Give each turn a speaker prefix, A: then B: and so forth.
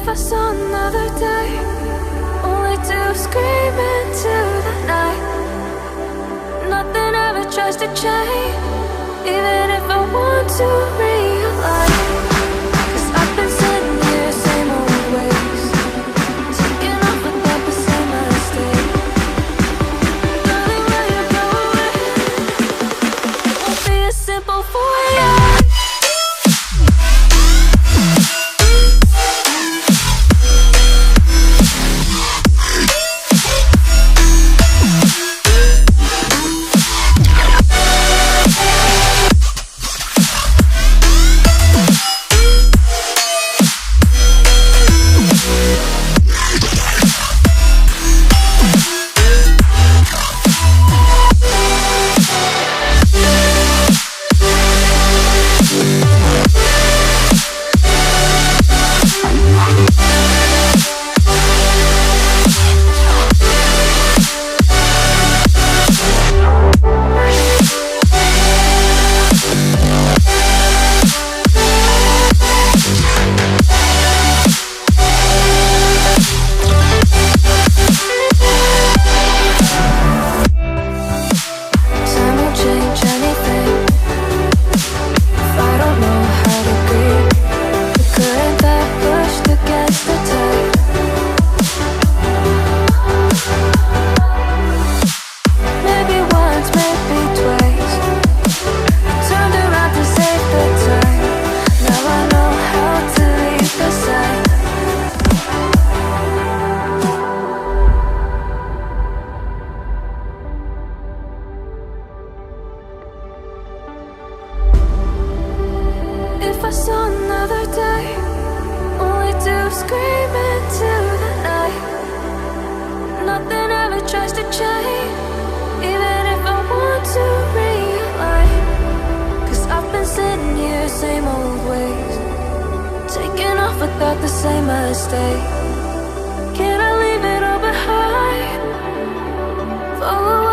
A: If I saw another day, only to scream into the night. Nothing ever tries to change, even if I want to realize. 'Cause I've been sitting here, same old ways, taking off without the same mistake. Darling, will you go away? It won't be as simple for you. If I saw another day, only to scream into the night. Nothing ever tries to change, even if I want to realize. 'Cause I've been sitting here, same old ways, taking off without the same mistake. Can I leave it all behind? Follow